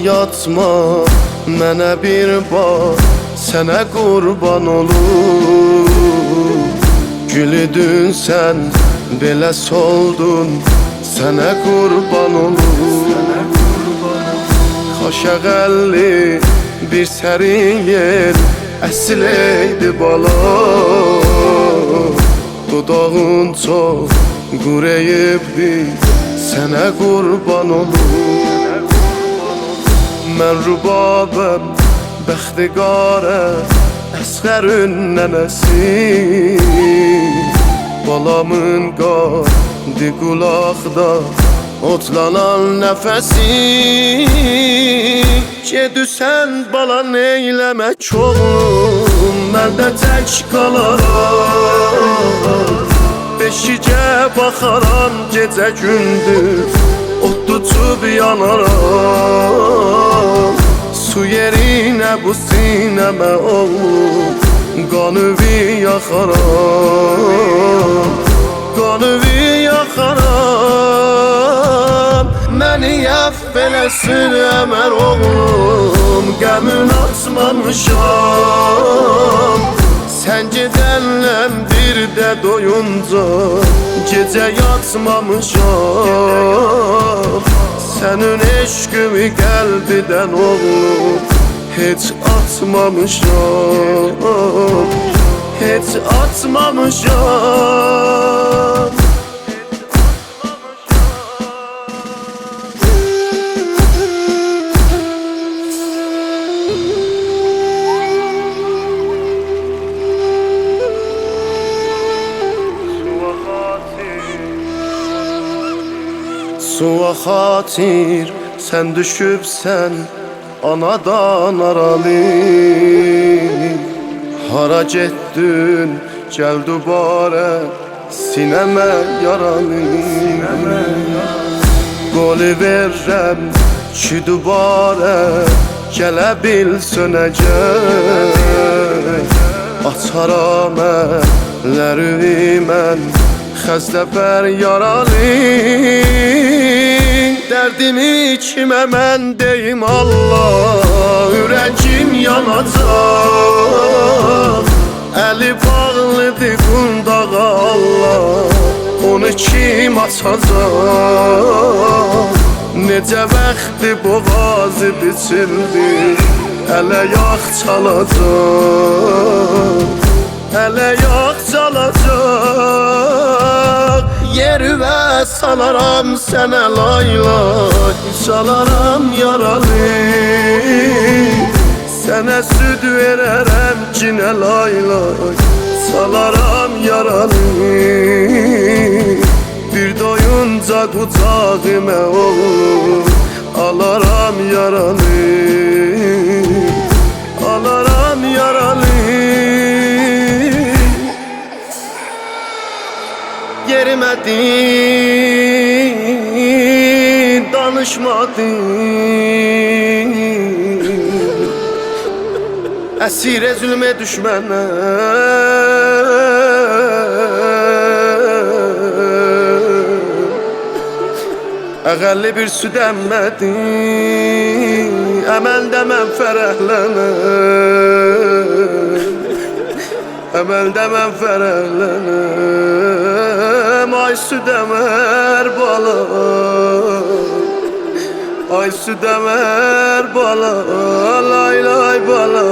yatma, mənə bir bax, sənə qurban olur. Gülüdün sən, belə soldun, sənə qurban olur. Xaşəğəlli bir sərin yer, əsil eydi bala. Dodağın çox qureyibdir, sənə qurban olur. Mən rübabəm, bəxtiqarə, əsğərün nənəsi. Balamın qadı qulaqda otlanan nəfəsi. Gedüsən bala neyləmə çoğum, mən də tək qalaram. Beşicə baxaram gecə gündüz, ot tutub yanaram. Su yerinə bu sinəmə oğlum, qanıvi yaxaram. Qanıvi yaxaram. Məni əff eləsin Əmər oğlum, qəmün açmamışam. Sən gedənləm bir də doyunca, gecə yatmamışam. Sənin eşqimi qəlbidən oğlum, heç atmamışam. Heç atmamışam. Suya xatir sən düşübsən anadan aralı. Hara getdin gəl dübarə, sinəmə yaralı. Qoli verrəm ki dübarə, gələ bil sönəcək. Açaram əllərimi mən, xəstəbər yaralı. Dərdimi kimə mən deyim Allah, ürəkim yanacaq. Əli bağlıdır qundağa Allah, onu kim açacaq? Necə vaxtı boğazı biçildi, hələ yağ çalacaq. Hələ yağ çalacaq. Yerivə salaram sənə laylay, salaram yaralı. Sənə süd verərəm cinə laylay, salaram yaralı. Bir doyunca qucağımə oğlum, alaram yaralı. Alaram yaralı. Yerimədin, danışmadın. Əsirə zülmə düşmənə, əqəlli bir süd əmmədin. Əməldə mən fərəhlənəm, əməldə mən fərəhlənəm. Ay süd əmər bala, ay süd əmər bala, lay lay bala,